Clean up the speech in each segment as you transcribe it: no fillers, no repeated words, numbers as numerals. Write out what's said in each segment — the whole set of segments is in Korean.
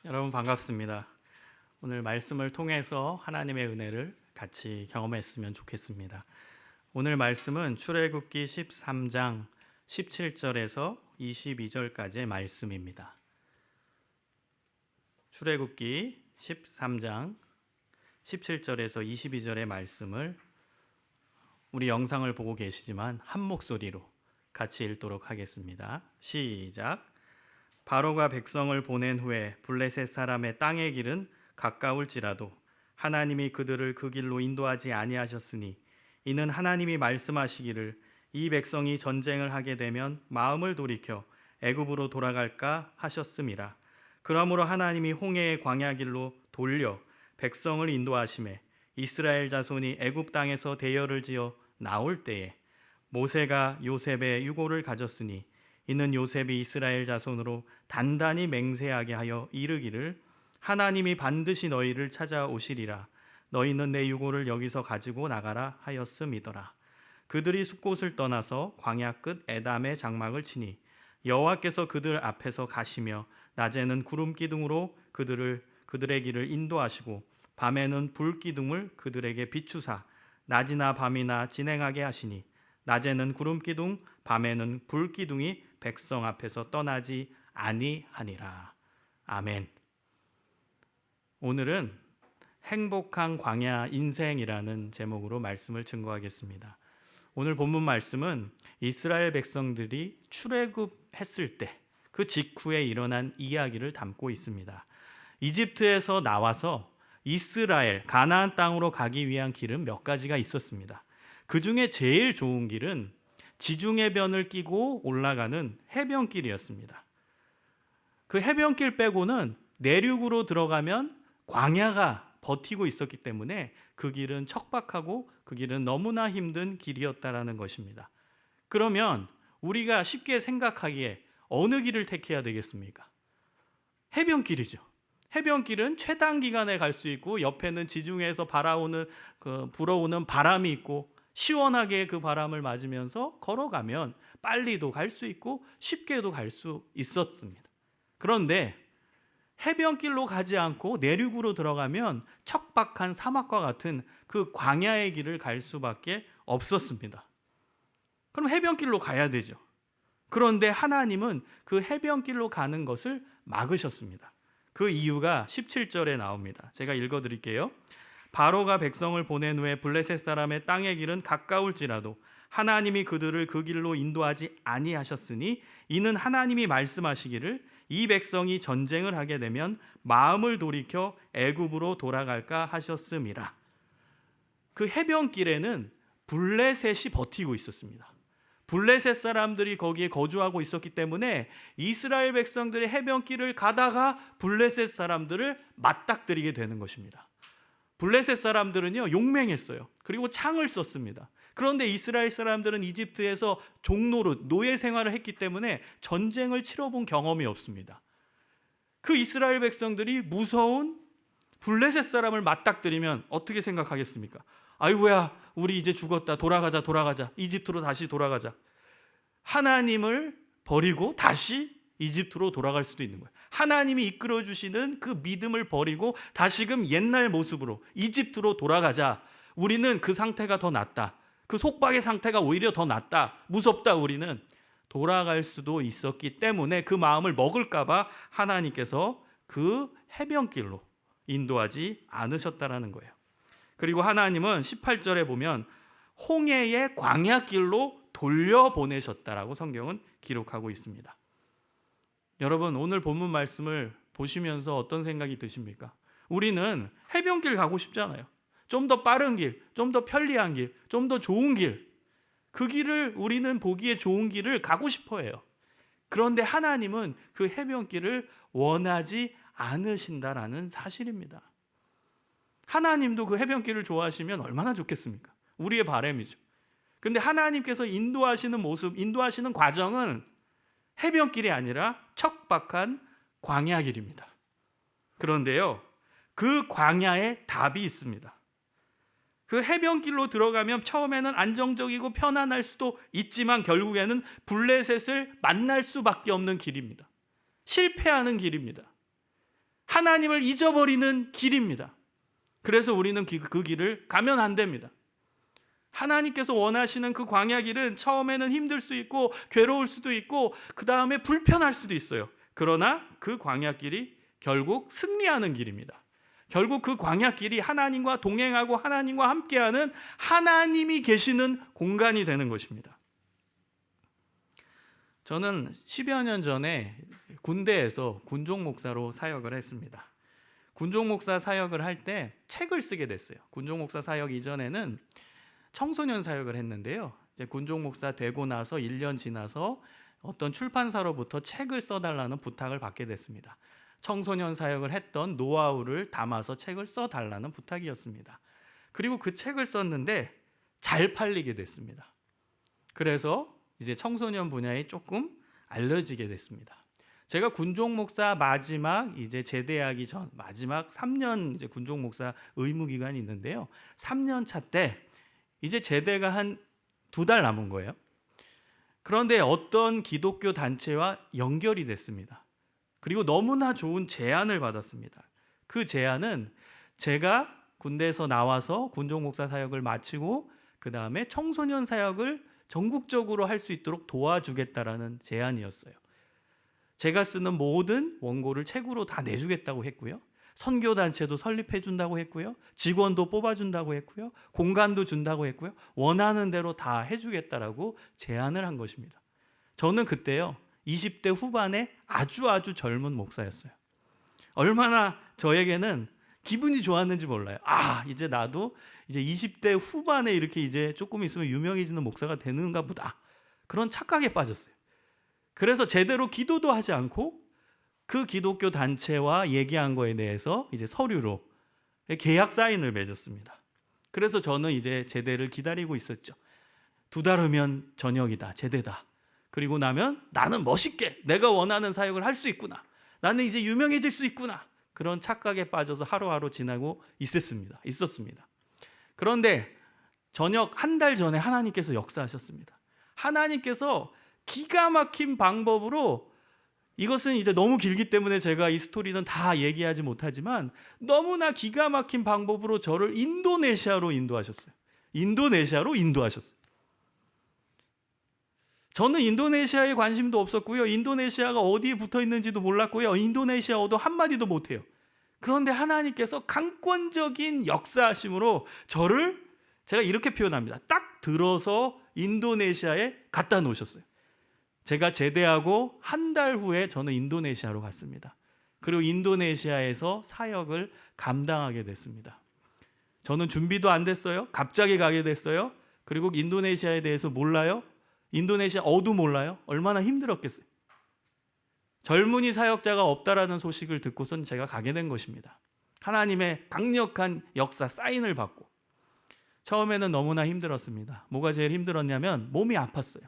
여러분 반갑습니다. 오늘 말씀을 통해서 하나님의 은혜를 같이 경험했으면 좋겠습니다. 오늘 말씀은 출애굽기 13장 17절에서 22절까지의 말씀입니다. 출애굽기 13장 17절에서 22절의 말씀을 우리 영상을 보고 계시지만 한 목소리로 같이 읽도록 하겠습니다. 시작. 바로가 백성을 보낸 후에 블레셋 사람의 땅의 길은 가까울지라도 하나님이 그들을 그 길로 인도하지 아니하셨으니 이는 하나님이 말씀하시기를 이 백성이 전쟁을 하게 되면 마음을 돌이켜 애굽으로 돌아갈까 하셨음이라. 그러므로 하나님이 홍해의 광야 길로 돌려 백성을 인도하심에 이스라엘 자손이 애굽 땅에서 대열을 지어 나올 때에 모세가 요셉의 유고를 가졌으니 이는 요셉이 이스라엘 자손으로 단단히 맹세하게 하여 이르기를 하나님이 반드시 너희를 찾아오시리라. 너희는 내 유고를 여기서 가지고 나가라 하였음이더라. 그들이 숫곳을 떠나서 광야 끝 에담의 장막을 치니 여호와께서 그들 앞에서 가시며 낮에는 구름 기둥으로 그들의 길을 인도하시고 밤에는 불 기둥을 그들에게 비추사 낮이나 밤이나 진행하게 하시니 낮에는 구름 기둥 밤에는 불 기둥이 백성 앞에서 떠나지 아니하니라. 아멘. 오늘은 행복한 광야 인생이라는 제목으로 말씀을 증거하겠습니다. 오늘 본문 말씀은 이스라엘 백성들이 출애굽했을 때 그 직후에 일어난 이야기를 담고 있습니다. 이집트에서 나와서 이스라엘 가나안 땅으로 가기 위한 길은 몇 가지가 있었습니다. 그 중에 제일 좋은 길은 지중해변을 끼고 올라가는 해변길이었습니다. 그 해변길 빼고는 내륙으로 들어가면 광야가 버티고 있었기 때문에 그 길은 척박하고 그 길은 너무나 힘든 길이었다라는 것입니다. 그러면 우리가 쉽게 생각하기에 어느 길을 택해야 되겠습니까? 해변길이죠. 해변길은 최단 기간에 갈 수 있고 옆에는 지중해에서 불어오는 바람이 있고 시원하게 그 바람을 맞으면서 걸어가면 빨리도 갈 수 있고 쉽게도 갈 수 있었습니다. 그런데 해변길로 가지 않고 내륙으로 들어가면 척박한 사막과 같은 그 광야의 길을 갈 수밖에 없었습니다. 그럼 해변길로 가야 되죠. 그런데 하나님은 그 해변길로 가는 것을 막으셨습니다. 그 이유가 17절에 나옵니다. 제가 읽어드릴게요. 바로가 백성을 보낸 후에 블레셋 사람의 땅의 길은 가까울지라도 하나님이 그들을 그 길로 인도하지 아니하셨으니 이는 하나님이 말씀하시기를 이 백성이 전쟁을 하게 되면 마음을 돌이켜 애굽으로 돌아갈까 하셨음이라. 그 해변길에는 블레셋이 버티고 있었습니다. 블레셋 사람들이 거기에 거주하고 있었기 때문에 이스라엘 백성들의 해변길을 가다가 블레셋 사람들을 맞닥뜨리게 되는 것입니다. 블레셋 사람들은요 용맹했어요. 그리고 창을 썼습니다. 그런데 이스라엘 사람들은 이집트에서 종노릇 노예 생활을 했기 때문에 전쟁을 치러본 경험이 없습니다. 그 이스라엘 백성들이 무서운 블레셋 사람을 맞닥뜨리면 어떻게 생각하겠습니까? 아이고야 우리 이제 죽었다. 돌아가자. 이집트로 다시 돌아가자. 하나님을 버리고 다시 이집트로 돌아갈 수도 있는 거예요. 하나님이 이끌어 주시는 그 믿음을 버리고 다시금 옛날 모습으로 이집트로 돌아가자. 우리는 그 상태가 더 낫다. 그 속박의 상태가 오히려 더 낫다. 무섭다. 우리는 돌아갈 수도 있었기 때문에 그 마음을 먹을까 봐 하나님께서 그 해변길로 인도하지 않으셨다라는 거예요. 그리고 하나님은 18절에 보면 홍해의 광야길로 돌려보내셨다라고 성경은 기록하고 있습니다. 여러분 오늘 본문 말씀을 보시면서 어떤 생각이 드십니까? 우리는 해변길 가고 싶잖아요. 좀 더 빠른 길, 좀 더 편리한 길, 좀 더 좋은 길. 그 길을 우리는 보기에 좋은 길을 가고 싶어 해요. 그런데 하나님은 그 해변길을 원하지 않으신다라는 사실입니다. 하나님도 그 해변길을 좋아하시면 얼마나 좋겠습니까? 우리의 바람이죠. 근데 하나님께서 인도하시는 모습, 인도하시는 과정은 해변길이 아니라 척박한 광야길입니다. 그런데요, 그 광야에 답이 있습니다. 그 해변길로 들어가면 처음에는 안정적이고 편안할 수도 있지만 결국에는 블레셋을 만날 수밖에 없는 길입니다. 실패하는 길입니다. 하나님을 잊어버리는 길입니다. 그래서 우리는 그 길을 가면 안 됩니다. 하나님께서 원하시는 그 광야 길은 처음에는 힘들 수 있고 괴로울 수도 있고 그 다음에 불편할 수도 있어요. 그러나 그 광야 길이 결국 승리하는 길입니다. 결국 그 광야 길이 하나님과 동행하고 하나님과 함께하는 하나님이 계시는 공간이 되는 것입니다. 저는 10여 년 전에 군대에서 군종 목사로 사역을 했습니다. 군종 목사 사역을 할 때 책을 쓰게 됐어요. 군종 목사 사역 이전에는 청소년 사역을 했는데요. 이제 군종 목사 되고 나서 1년 지나서 어떤 출판사로부터 책을 써달라는 부탁을 받게 됐습니다. 청소년 사역을 했던 노하우를 담아서 책을 써달라는 부탁이었습니다. 그리고 그 책을 썼는데 잘 팔리게 됐습니다. 그래서 이제 청소년 분야에 조금 알려지게 됐습니다. 제가 군종 목사 마지막 이제 제대하기 전 마지막 3년 이제 군종 목사 의무 기간이 있는데요. 3년 차 때 이제 제대가 한 2달 남은 거예요. 그런데 어떤 기독교 단체와 연결이 됐습니다. 그리고 너무나 좋은 제안을 받았습니다. 그 제안은 제가 군대에서 나와서 군종 목사 사역을 마치고 그 다음에 청소년 사역을 전국적으로 할 수 있도록 도와주겠다라는 제안이었어요. 제가 쓰는 모든 원고를 책으로 다 내주겠다고 했고요. 선교단체도 설립해 준다고 했고요. 직원도 뽑아준다고 했고요. 공간도 준다고 했고요. 원하는 대로 다 해주겠다라고 제안을 한 것입니다. 저는 그때요 20대 후반에 아주 젊은 목사였어요. 얼마나 저에게는 기분이 좋았는지 몰라요. 이제 나도 이제 20대 후반에 이렇게 이제 조금 있으면 유명해지는 목사가 되는가 보다. 그런 착각에 빠졌어요. 그래서 제대로 기도도 하지 않고 그 기독교 단체와 얘기한 거에 대해서 이제 서류로 계약 사인을 맺었습니다. 그래서 저는 이제 제대를 기다리고 있었죠. 2달 후면 전역이다, 제대다. 그리고 나면 나는 멋있게 내가 원하는 사역을 할 수 있구나. 나는 이제 유명해질 수 있구나. 그런 착각에 빠져서 하루하루 지나고 있었습니다. 그런데 전역 한 달 전에 하나님께서 역사하셨습니다. 하나님께서 기가 막힌 방법으로 이것은 이제 너무 길기 때문에 제가 이 스토리는 다 얘기하지 못하지만 너무나 기가 막힌 방법으로 저를 인도네시아로 인도하셨어요. 저는 인도네시아에 관심도 없었고요. 인도네시아가 어디에 붙어 있는지도 몰랐고요. 인도네시아어도 한마디도 못해요. 그런데 하나님께서 강권적인 역사하심으로 저를 제가 이렇게 표현합니다. 딱 들어서 인도네시아에 갖다 놓으셨어요. 제가 제대하고 한 달 후에 저는 인도네시아로 갔습니다. 그리고 인도네시아에서 사역을 감당하게 됐습니다. 저는 준비도 안 됐어요. 갑자기 가게 됐어요. 그리고 인도네시아에 대해서 몰라요. 인도네시아어도 몰라요. 얼마나 힘들었겠어요. 젊은이 사역자가 없다라는 소식을 듣고선 제가 가게 된 것입니다. 하나님의 강력한 역사 사인을 받고 처음에는 너무나 힘들었습니다. 뭐가 제일 힘들었냐면 몸이 아팠어요.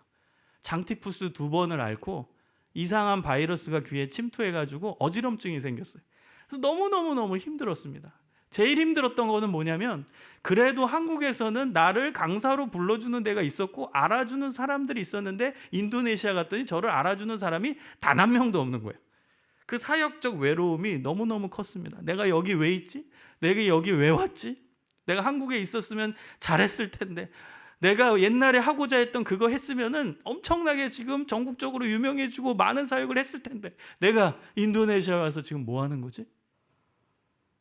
장티푸스 2번을 앓고 이상한 바이러스가 귀에 침투해가지고 어지럼증이 생겼어요. 그래서 너무 힘들었습니다. 제일 힘들었던 거는 뭐냐면 그래도 한국에서는 나를 강사로 불러주는 데가 있었고 알아주는 사람들이 있었는데 인도네시아 갔더니 저를 알아주는 사람이 단 한 명도 없는 거예요. 그 사역적 외로움이 너무너무 컸습니다. 내가 여기 왜 있지? 내가 여기 왜 왔지? 내가 한국에 있었으면 잘했을 텐데 내가 옛날에 하고자 했던 그거 했으면은 엄청나게 지금 전국적으로 유명해지고 많은 사역을 했을 텐데 내가 인도네시아 와서 지금 뭐 하는 거지?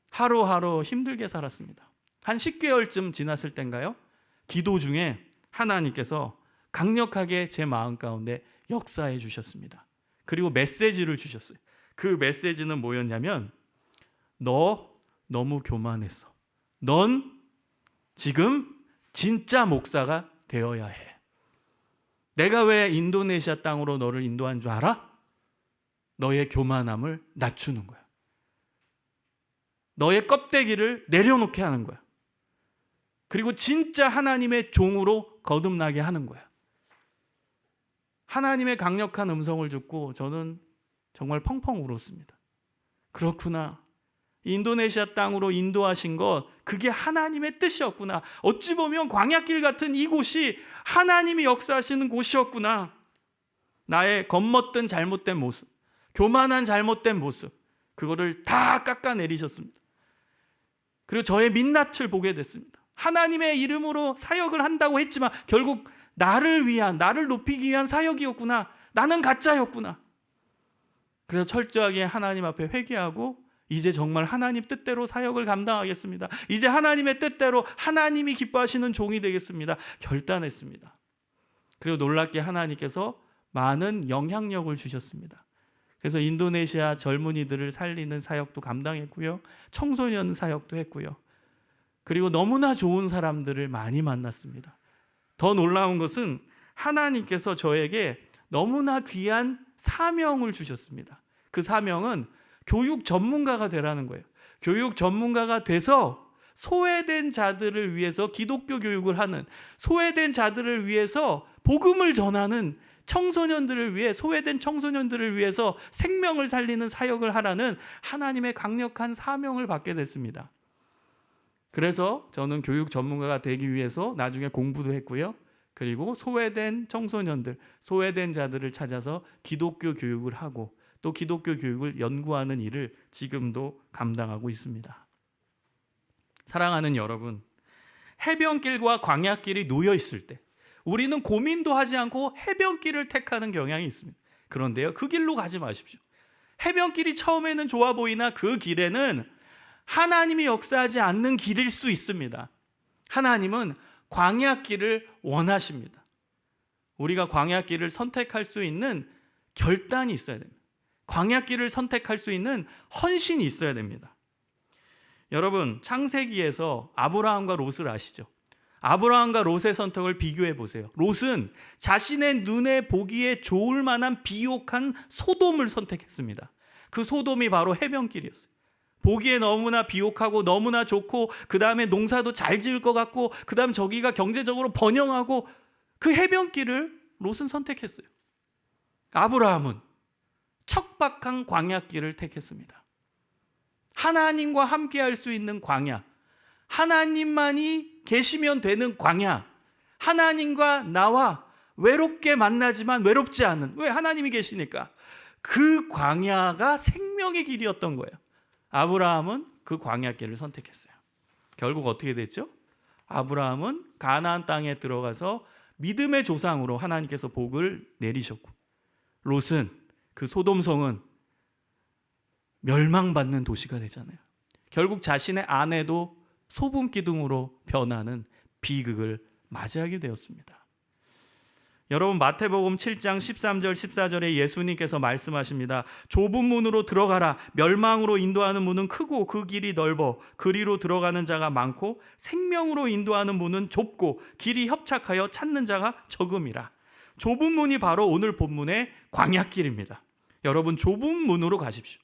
하루하루 힘들게 살았습니다. 한 10개월쯤 지났을 땐가요? 기도 중에 하나님께서 강력하게 제 마음 가운데 역사해 주셨습니다. 그리고 메시지를 주셨어요. 그 메시지는 뭐였냐면 너 너무 교만했어. 넌 지금 진짜 목사가 되어야 해. 내가 왜 인도네시아 땅으로 너를 인도한 줄 알아? 너의 교만함을 낮추는 거야. 너의 껍데기를 내려놓게 하는 거야. 그리고 진짜 하나님의 종으로 거듭나게 하는 거야. 하나님의 강력한 음성을 듣고 저는 정말 펑펑 울었습니다. 그렇구나. 인도네시아 땅으로 인도하신 것, 그게 하나님의 뜻이었구나. 어찌 보면 광야길 같은 이곳이 하나님이 역사하시는 곳이었구나. 나의 겉멋든 잘못된 모습, 교만한 잘못된 모습, 그거를 다 깎아내리셨습니다. 그리고 저의 민낯을 보게 됐습니다. 하나님의 이름으로 사역을 한다고 했지만 결국 나를 높이기 위한 사역이었구나. 나는 가짜였구나. 그래서 철저하게 하나님 앞에 회개하고 이제 정말 하나님 뜻대로 사역을 감당하겠습니다. 이제 하나님의 뜻대로 하나님이 기뻐하시는 종이 되겠습니다. 결단했습니다. 그리고 놀랍게 하나님께서 많은 영향력을 주셨습니다. 그래서 인도네시아 젊은이들을 살리는 사역도 감당했고요. 청소년 사역도 했고요. 그리고 너무나 좋은 사람들을 많이 만났습니다. 더 놀라운 것은 하나님께서 저에게 너무나 귀한 사명을 주셨습니다. 그 사명은 교육 전문가가 되라는 거예요. 교육 전문가가 돼서 소외된 자들을 위해서 기독교 교육을 하는, 소외된 자들을 위해서 복음을 전하는, 청소년들을 위해, 소외된 청소년들을 위해서 생명을 살리는 사역을 하라는 하나님의 강력한 사명을 받게 됐습니다. 그래서 저는 교육 전문가가 되기 위해서 나중에 공부도 했고요. 그리고 소외된 청소년들, 소외된 자들을 찾아서 기독교 교육을 하고 또 기독교 교육을 연구하는 일을 지금도 감당하고 있습니다. 사랑하는 여러분, 해변길과 광야길이 놓여 있을 때 우리는 고민도 하지 않고 해변길을 택하는 경향이 있습니다. 그런데요, 그 길로 가지 마십시오. 해변길이 처음에는 좋아 보이나 그 길에는 하나님이 역사하지 않는 길일 수 있습니다. 하나님은 광야길을 원하십니다. 우리가 광야길을 선택할 수 있는 결단이 있어야 됩니다. 광야길을 선택할 수 있는 헌신이 있어야 됩니다. 여러분, 창세기에서 아브라함과 롯을 아시죠? 아브라함과 롯의 선택을 비교해 보세요. 롯은 자신의 눈에 보기에 좋을 만한 비옥한 소돔을 선택했습니다. 그 소돔이 바로 해변길이었어요. 보기에 너무나 비옥하고 너무나 좋고 그 다음에 농사도 잘 지을 것 같고 그 다음 저기가 경제적으로 번영하고 그 해변길을 롯은 선택했어요. 아브라함은 척박한 광야길을 택했습니다. 하나님과 함께할 수 있는 광야, 하나님만이 계시면 되는 광야, 하나님과 나와 외롭게 만나지만 외롭지 않은, 왜? 하나님이 계시니까. 그 광야가 생명의 길이었던 거예요. 아브라함은 그 광야길을 선택했어요. 결국 어떻게 됐죠? 아브라함은 가나안 땅에 들어가서 믿음의 조상으로 하나님께서 복을 내리셨고, 롯은 그 소돔성은 멸망받는 도시가 되잖아요. 결국 자신의 아내도 소금 기둥으로 변하는 비극을 맞이하게 되었습니다. 여러분, 마태복음 7장 13절 14절에 예수님께서 말씀하십니다. 좁은 문으로 들어가라. 멸망으로 인도하는 문은 크고 그 길이 넓어 그리로 들어가는 자가 많고 생명으로 인도하는 문은 좁고 길이 협착하여 찾는 자가 적음이라. 좁은 문이 바로 오늘 본문의 광야길입니다. 여러분, 좁은 문으로 가십시오.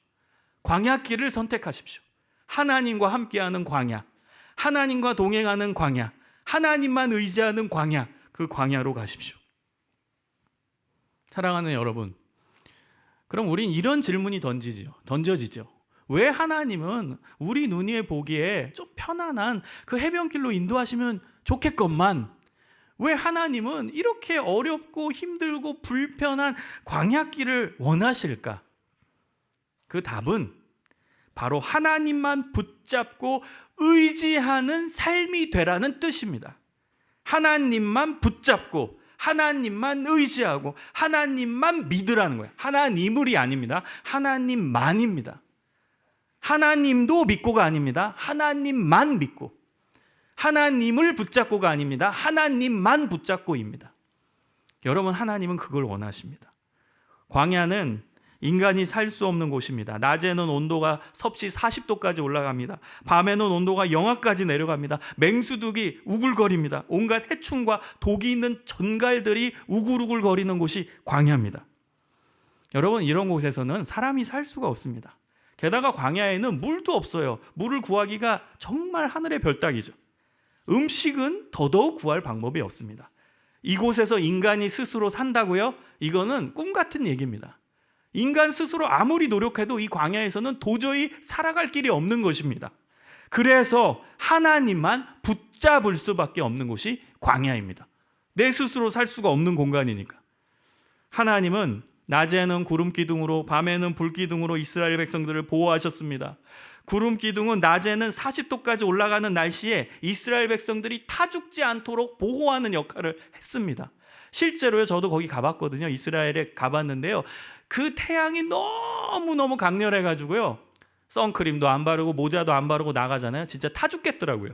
광야길을 선택하십시오. 하나님과 함께하는 광야, 하나님과 동행하는 광야, 하나님만 의지하는 광야, 그 광야로 가십시오. 사랑하는 여러분, 그럼 우린 이런 질문이 던져지죠. 왜 하나님은 우리 눈이 보기에 좀 편안한 그 해변길로 인도하시면 좋겠건만 왜 하나님은 이렇게 어렵고 힘들고 불편한 광야길을 원하실까? 그 답은 바로 하나님만 붙잡고 의지하는 삶이 되라는 뜻입니다. 하나님만 붙잡고 하나님만 의지하고 하나님만 믿으라는 거예요. 하나님을이 아닙니다. 하나님만입니다. 하나님도 믿고가 아닙니다. 하나님만 믿고, 하나님을 붙잡고가 아닙니다. 하나님만 붙잡고입니다. 여러분, 하나님은 그걸 원하십니다. 광야는 인간이 살 수 없는 곳입니다. 낮에는 온도가 섭씨 40도까지 올라갑니다. 밤에는 온도가 영하까지 내려갑니다. 맹수둑이 우글거립니다. 온갖 해충과 독이 있는 전갈들이 우글우글 거리는 곳이 광야입니다. 여러분, 이런 곳에서는 사람이 살 수가 없습니다. 게다가 광야에는 물도 없어요. 물을 구하기가 정말 하늘의 별 따기죠. 음식은 더더욱 구할 방법이 없습니다. 이곳에서 인간이 스스로 산다고요? 이거는 꿈 같은 얘기입니다. 인간 스스로 아무리 노력해도 이 광야에서는 도저히 살아갈 길이 없는 것입니다. 그래서 하나님만 붙잡을 수밖에 없는 곳이 광야입니다. 내 스스로 살 수가 없는 공간이니까. 하나님은 낮에는 구름 기둥으로 밤에는 불 기둥으로 이스라엘 백성들을 보호하셨습니다. 구름 기둥은 낮에는 40도까지 올라가는 날씨에 이스라엘 백성들이 타 죽지 않도록 보호하는 역할을 했습니다. 실제로요, 저도 거기 가봤거든요. 이스라엘에 가봤는데요, 그 태양이 너무너무 강렬해가지고요, 선크림도 안 바르고 모자도 안 바르고 나가잖아요. 진짜 타 죽겠더라고요.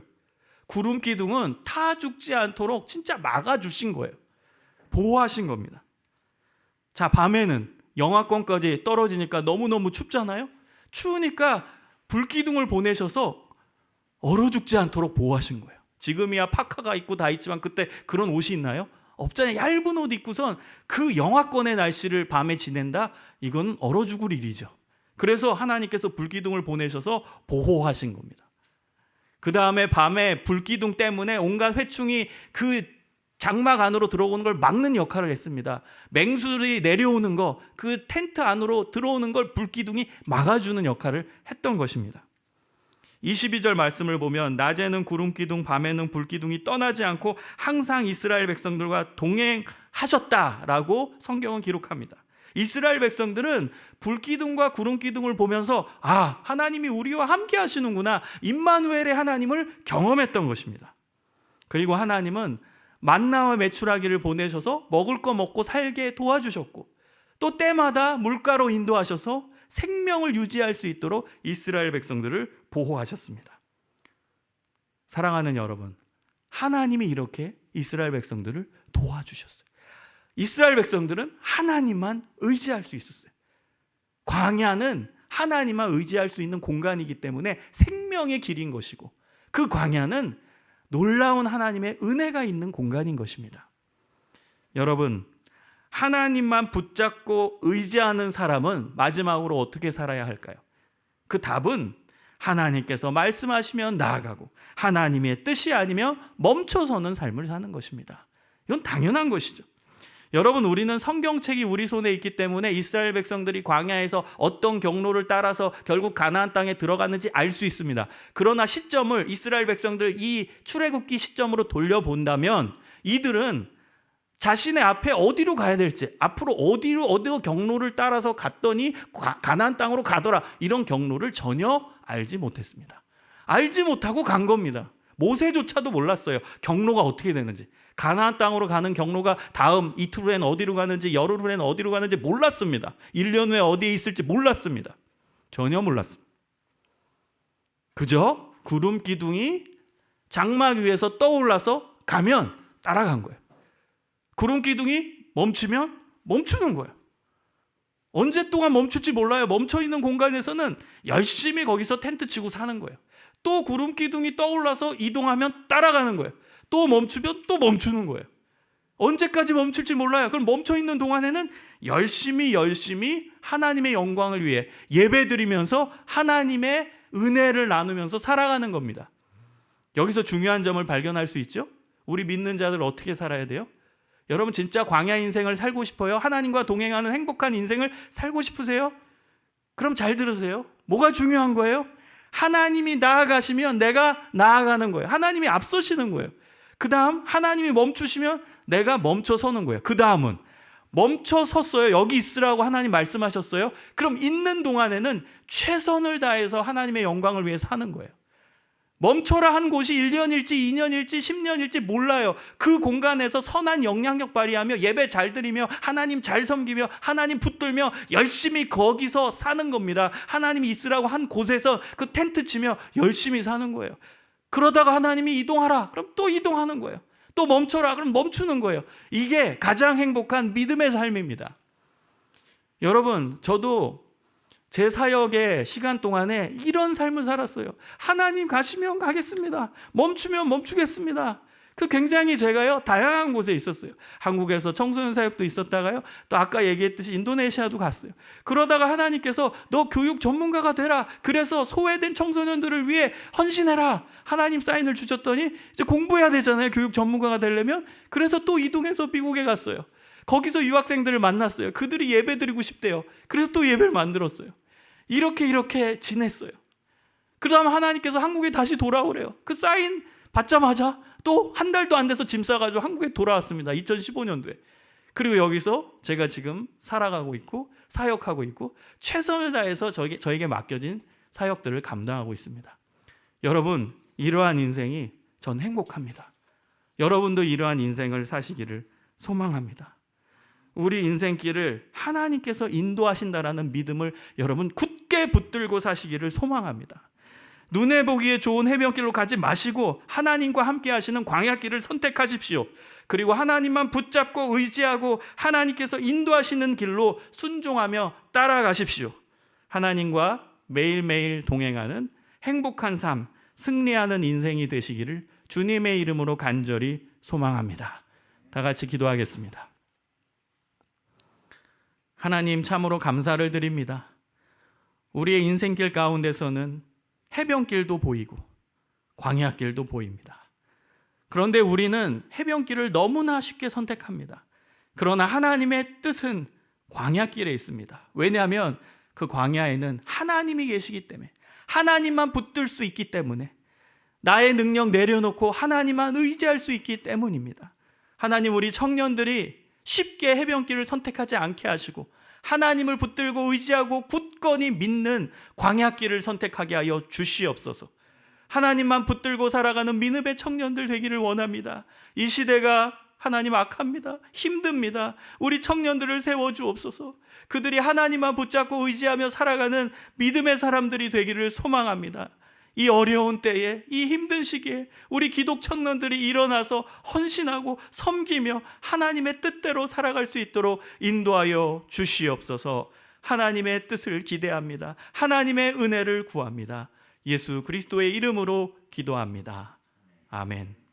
구름 기둥은 타 죽지 않도록 진짜 막아주신 거예요. 보호하신 겁니다. 자, 밤에는 영하권까지 떨어지니까 너무너무 춥잖아요. 추우니까 불기둥을 보내셔서 얼어 죽지 않도록 보호하신 거예요. 지금이야 파카가 있고 다 있지만 그때 그런 옷이 있나요? 없잖아요. 얇은 옷 입고선 그 영하권의 날씨를 밤에 지낸다? 이건 얼어 죽을 일이죠. 그래서 하나님께서 불기둥을 보내셔서 보호하신 겁니다. 그 다음에 밤에 불기둥 때문에 온갖 회충이 그 장막 안으로 들어오는 걸 막는 역할을 했습니다. 맹수들이 내려오는 거, 그 텐트 안으로 들어오는 걸 불기둥이 막아주는 역할을 했던 것입니다. 22절 말씀을 보면 낮에는 구름기둥, 밤에는 불기둥이 떠나지 않고 항상 이스라엘 백성들과 동행하셨다라고 성경은 기록합니다. 이스라엘 백성들은 불기둥과 구름기둥을 보면서 아, 하나님이 우리와 함께 하시는구나, 임마누엘의 하나님을 경험했던 것입니다. 그리고 하나님은 만나와 메추라기를 보내셔서 먹을 거 먹고 살게 도와주셨고, 또 때마다 물가로 인도하셔서 생명을 유지할 수 있도록 이스라엘 백성들을 보호하셨습니다. 사랑하는 여러분, 하나님이 이렇게 이스라엘 백성들을 도와주셨어요. 이스라엘 백성들은 하나님만 의지할 수 있었어요. 광야는 하나님만 의지할 수 있는 공간이기 때문에 생명의 길인 것이고, 그 광야는 놀라운 하나님의 은혜가 있는 공간인 것입니다. 여러분, 하나님만 붙잡고 의지하는 사람은 마지막으로 어떻게 살아야 할까요? 그 답은 하나님께서 말씀하시면 나아가고 하나님의 뜻이 아니면 멈춰서는 삶을 사는 것입니다. 이건 당연한 것이죠. 여러분, 우리는 성경책이 우리 손에 있기 때문에 이스라엘 백성들이 광야에서 어떤 경로를 따라서 결국 가나안 땅에 들어갔는지 알 수 있습니다. 그러나 시점을 이스라엘 백성들 이 출애굽기 시점으로 돌려본다면 이들은 자신의 앞에 어디로 가야 될지, 앞으로 어디로 경로를 따라서 갔더니 가나안 땅으로 가더라, 이런 경로를 전혀 알지 못했습니다. 알지 못하고 간 겁니다. 모세조차도 몰랐어요. 경로가 어떻게 되는지. 가나안 땅으로 가는 경로가 다음 이틀 후엔 어디로 가는지, 열흘 후엔 어디로 가는지 몰랐습니다. 1년 후에 어디에 있을지 몰랐습니다. 전혀 몰랐습니다. 그저 구름 기둥이 장막 위에서 떠올라서 가면 따라간 거예요. 구름 기둥이 멈추면 멈추는 거예요. 언제 동안 멈출지 몰라요. 멈춰있는 공간에서는 열심히 거기서 텐트 치고 사는 거예요. 또 구름 기둥이 떠올라서 이동하면 따라가는 거예요. 또 멈추면 또 멈추는 거예요. 언제까지 멈출지 몰라요. 그럼 멈춰있는 동안에는 열심히 하나님의 영광을 위해 예배드리면서 하나님의 은혜를 나누면서 살아가는 겁니다. 여기서 중요한 점을 발견할 수 있죠? 우리 믿는 자들 어떻게 살아야 돼요? 여러분, 진짜 광야 인생을 살고 싶어요? 하나님과 동행하는 행복한 인생을 살고 싶으세요? 그럼 잘 들으세요. 뭐가 중요한 거예요? 하나님이 나아가시면 내가 나아가는 거예요. 하나님이 앞서시는 거예요. 그 다음 하나님이 멈추시면 내가 멈춰 서는 거예요. 그 다음은 멈춰 섰어요. 여기 있으라고 하나님 말씀하셨어요. 그럼 있는 동안에는 최선을 다해서 하나님의 영광을 위해 사는 거예요. 멈춰라 한 곳이 1년일지 2년일지 10년일지 몰라요. 그 공간에서 선한 영향력 발휘하며 예배 잘 드리며 하나님 잘 섬기며 하나님 붙들며 열심히 거기서 사는 겁니다. 하나님이 있으라고 한 곳에서 그 텐트 치며 열심히 사는 거예요. 그러다가 하나님이 이동하라, 그럼 또 이동하는 거예요. 또 멈춰라, 그럼 멈추는 거예요. 이게 가장 행복한 믿음의 삶입니다. 여러분, 저도 제 사역의 시간 동안에 이런 삶을 살았어요. 하나님 가시면 가겠습니다. 멈추면 멈추겠습니다. 그 굉장히 제가요, 다양한 곳에 있었어요. 한국에서 청소년 사역도 있었다가요, 또 아까 얘기했듯이 인도네시아도 갔어요. 그러다가 하나님께서 너 교육 전문가가 되라, 그래서 소외된 청소년들을 위해 헌신해라, 하나님 사인을 주셨더니 이제 공부해야 되잖아요, 교육 전문가가 되려면. 그래서 또 이동해서 미국에 갔어요. 거기서 유학생들을 만났어요. 그들이 예배 드리고 싶대요. 그래서 또 예배를 만들었어요. 이렇게 지냈어요. 그 다음 하나님께서 한국에 다시 돌아오래요. 그 사인 받자마자 또 한 달도 안 돼서 짐 싸가지고 한국에 돌아왔습니다. 2015년도에. 그리고 여기서 제가 지금 살아가고 있고 사역하고 있고 최선을 다해서 저에게 맡겨진 사역들을 감당하고 있습니다. 여러분, 이러한 인생이 전 행복합니다. 여러분도 이러한 인생을 사시기를 소망합니다. 우리 인생길을 하나님께서 인도하신다라는 믿음을 여러분 굳게 붙들고 사시기를 소망합니다. 눈에 보기에 좋은 해변길로 가지 마시고 하나님과 함께 하시는 광야길을 선택하십시오. 그리고 하나님만 붙잡고 의지하고 하나님께서 인도하시는 길로 순종하며 따라가십시오. 하나님과 매일매일 동행하는 행복한 삶, 승리하는 인생이 되시기를 주님의 이름으로 간절히 소망합니다. 다 같이 기도하겠습니다. 하나님, 참으로 감사를 드립니다. 우리의 인생길 가운데서는 해변길도 보이고 광야길도 보입니다. 그런데 우리는 해변길을 너무나 쉽게 선택합니다. 그러나 하나님의 뜻은 광야길에 있습니다. 왜냐하면 그 광야에는 하나님이 계시기 때문에, 하나님만 붙들 수 있기 때문에, 나의 능력 내려놓고 하나님만 의지할 수 있기 때문입니다. 하나님, 우리 청년들이 쉽게 해변길을 선택하지 않게 하시고 하나님을 붙들고 의지하고 굳건히 믿는 광야길을 선택하게 하여 주시옵소서. 하나님만 붙들고 살아가는 민읍의 청년들 되기를 원합니다. 이 시대가 하나님 악합니다. 힘듭니다. 우리 청년들을 세워주옵소서. 그들이 하나님만 붙잡고 의지하며 살아가는 믿음의 사람들이 되기를 소망합니다. 이 어려운 때에, 이 힘든 시기에 우리 기독 청년들이 일어나서 헌신하고 섬기며 하나님의 뜻대로 살아갈 수 있도록 인도하여 주시옵소서. 하나님의 뜻을 기대합니다. 하나님의 은혜를 구합니다. 예수 그리스도의 이름으로 기도합니다. 아멘.